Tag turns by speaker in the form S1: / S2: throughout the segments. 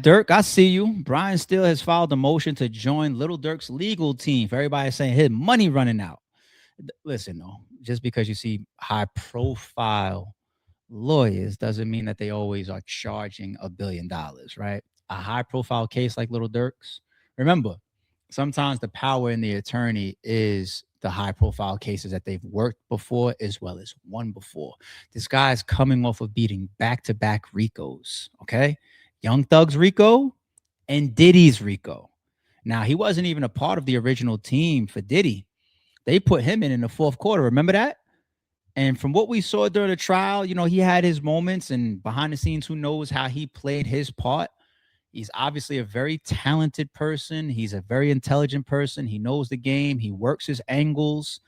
S1: Durk, I see you. Brian Steele has filed a motion to join Little Durk's legal team. For everybody saying his money running out. Listen, though, just because you see high profile lawyers doesn't mean that they always are charging $1 billion, right? A high profile case like Little Durk's. Remember, sometimes the power in the attorney is the high profile cases that they've worked before as well as won before. This guy's coming off of beating back to back Ricos, okay? Young Thug's Rico and Diddy's Rico. Now, he wasn't even a part of the original team for Diddy. They put him in the fourth quarter. Remember that? And from what we saw during the trial, he had his moments, and behind the scenes, who knows how he played his part. He's obviously a very talented person. He's a very intelligent person. He knows the game. He works his angles.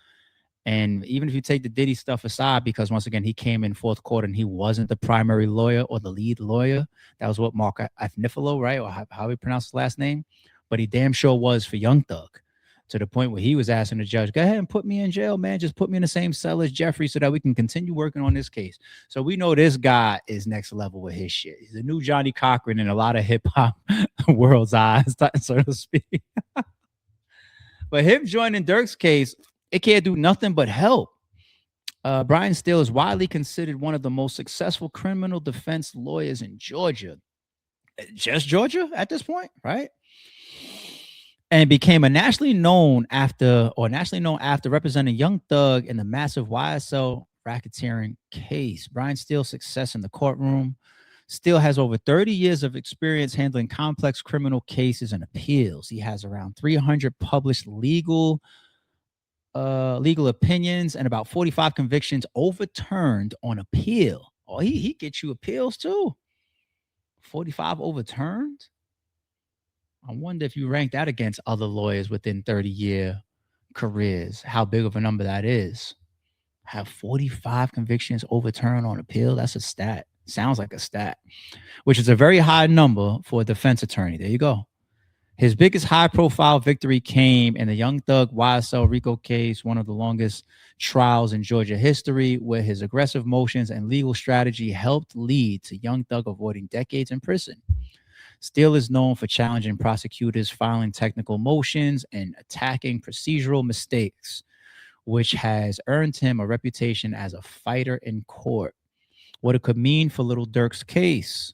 S1: And even if you take the Diddy stuff aside, because once again, he came in fourth quarter and he wasn't the primary lawyer or the lead lawyer. That was what Mark Afnifalo, right? Or how he pronounced his last name. But he damn sure was for Young Thug, to the point where he was asking the judge, go ahead and put me in jail, man. Just put me in the same cell as Jeffrey so that we can continue working on this case. So we know this guy is next level with his shit. He's a new Johnny Cochran in a lot of hip hop world's eyes, so to speak. But him joining Durk's case, it can't do nothing but help. Brian Steele is widely considered one of the most successful criminal defense lawyers in Georgia. Just Georgia at this point, right? And became nationally known after representing Young Thug in the massive YSL racketeering case. Brian Steele's success in the courtroom. Steele has over 30 years of experience handling complex criminal cases and appeals. He has around 300 published legal opinions and about 45 convictions overturned on appeal. Oh, he gets you appeals too. 45 overturned? I wonder if you rank that against other lawyers within 30-year careers, how big of a number that is. Have 45 convictions overturned on appeal? That's a stat. Sounds like a stat, which is a very high number for a defense attorney. There you go. His biggest high-profile victory came in the Young Thug YSL Rico case, one of the longest trials in Georgia history, where his aggressive motions and legal strategy helped lead to Young Thug avoiding decades in prison. Steele is known for challenging prosecutors, filing technical motions, and attacking procedural mistakes, which has earned him a reputation as a fighter in court. What it could mean for Lil Durk's case.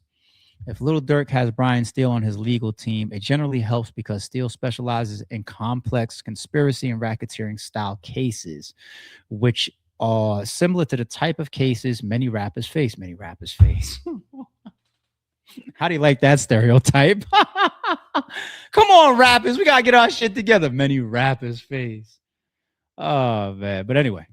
S1: If Lil Durk has Brian Steele on his legal team, it generally helps because Steele specializes in complex conspiracy and racketeering style cases, which are similar to the type of cases many rappers face. How do you like that stereotype? Come on, rappers. We got to get our shit together. Many rappers face. Oh, man. But anyway.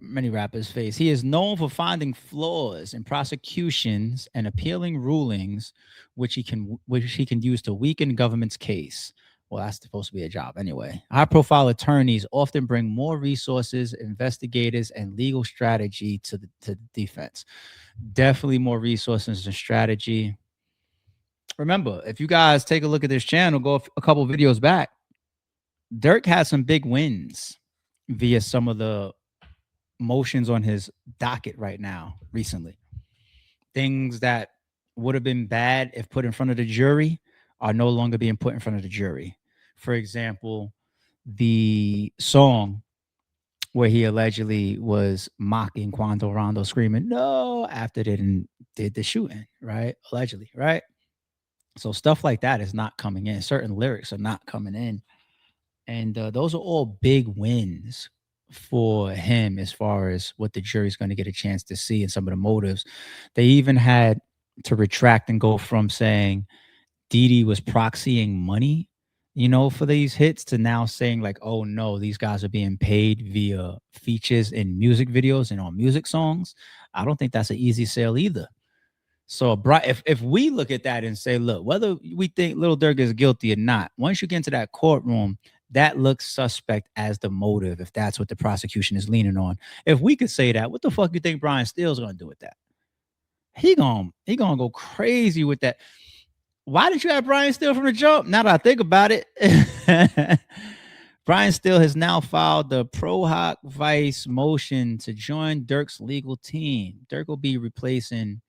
S1: Many rappers face. He is known for finding flaws in prosecutions and appealing rulings, which he can use to weaken government's case. Well, that's supposed to be a job anyway. High-profile attorneys often bring more resources, investigators, and legal strategy to the defense. Definitely more resources and strategy. Remember, if you guys take a look at this channel, go a couple of videos back, Durk had some big wins via some of the motions on his docket right now, recently. Things that would have been bad if put in front of the jury are no longer being put in front of the jury. For example, the song where he allegedly was mocking Quando Rondo, screaming, no, after they did the shooting, right? Allegedly, right? So stuff like that is not coming in. Certain lyrics are not coming in. And those are all big wins for him as far as what the jury's going to get a chance to see and some of the motives. They even had to retract and go from saying Didi was proxying money, for these hits, to now saying like, oh no, these guys are being paid via features in music videos and on music songs. I don't think that's an easy sale either. So if we look at that and say, look, whether we think Lil Durk is guilty or not, once you get into that courtroom, that looks suspect as the motive, if that's what the prosecution is leaning on. If we could say that, what the fuck you think Brian Steele's going to do with that? He gonna go crazy with that. Why did you have Brian Steele from the jump? Now that I think about it, Brian Steele has now filed the pro hoc vice motion to join Durk's legal team. Durk will be replacing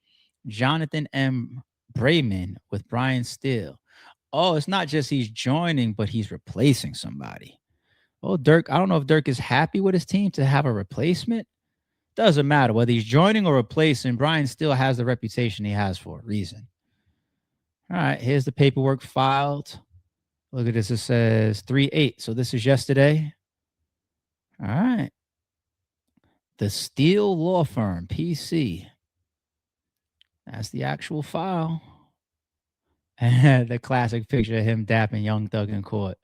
S1: Jonathan M. Brayman with Brian Steele. Oh, it's not just he's joining, but he's replacing somebody. Oh, Durk, I don't know if Durk is happy with his team to have a replacement. Doesn't matter whether he's joining or replacing. Brian still has the reputation he has for a reason. All right, here's the paperwork filed. Look at this. It says 3/8. So this is yesterday. All right. The Steele Law Firm, PC. That's the actual file. And the classic picture of him dapping Young Thug in court.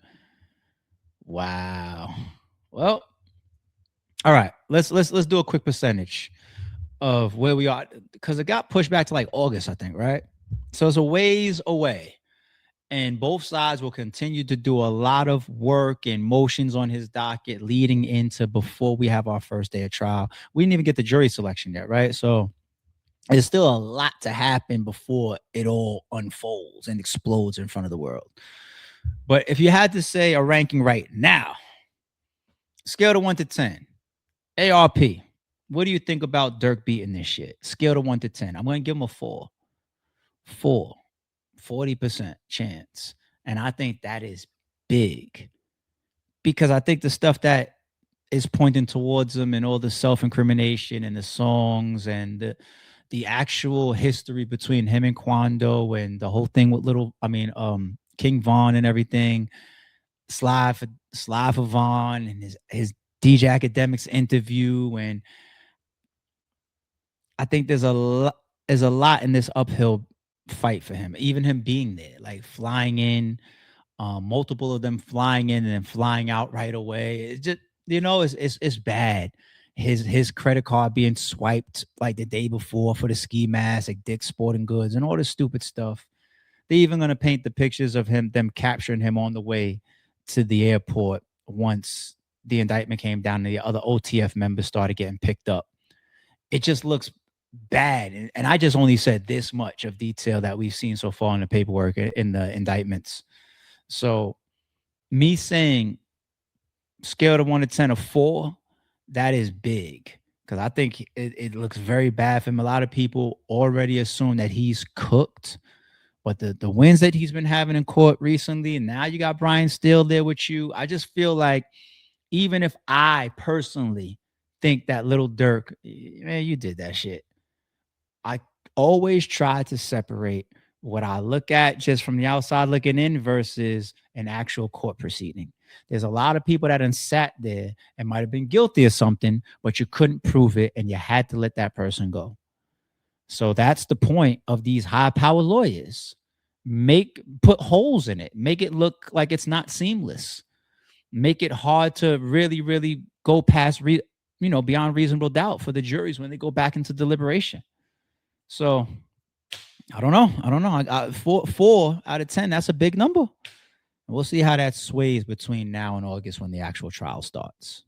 S1: Wow. Well, all right. Let's do a quick percentage of where we are, because it got pushed back to like August, I think, right? So it's a ways away. And both sides will continue to do a lot of work and motions on his docket leading into before we have our first day of trial. We didn't even get the jury selection yet, right? So there's still a lot to happen before it all unfolds and explodes in front of the world. But if you had to say a ranking right now, scale of 1 to 10, ARP, what do you think about Durk beating this shit? Scale of 1 to 10. I'm going to give him a 4. 4. 40% chance. And I think that is big, because I think the stuff that is pointing towards him and all the self-incrimination and the songs and the actual history between him and Quando and the whole thing with King Von and everything, Sly for Von and his DJ Academics interview. And I think there's a lot in this uphill fight for him, even him being there, like flying in, multiple of them flying in and then flying out right away. It's just, it's bad. His credit card being swiped like the day before for the ski mask at Dick's Sporting Goods and all this stupid stuff. They're even going to paint the pictures of them capturing him on the way to the airport once the indictment came down and the other OTF members started getting picked up. It just looks bad. And I just only said this much of detail that we've seen so far in the paperwork, in the indictments. So me saying scale of 1 to 10 of 4, that is big, because I think it looks very bad for him. A lot of people already assume that he's cooked, but the wins that he's been having in court recently, and now you got Brian Steele there with you. I just feel like, even if I personally think that Lil Durk, man, you did that shit, I always try to separate what I look at just from the outside looking in versus an actual court proceeding. There's a lot of people that have sat there and might have been guilty of something, but you couldn't prove it and you had to let that person go. So that's the point of these high-powered lawyers. Put holes in it. Make it look like it's not seamless. Make it hard to really, really go past, beyond reasonable doubt for the juries when they go back into deliberation. So I don't know. 4 out of 10, that's a big number. We'll see how that sways between now and August when the actual trial starts.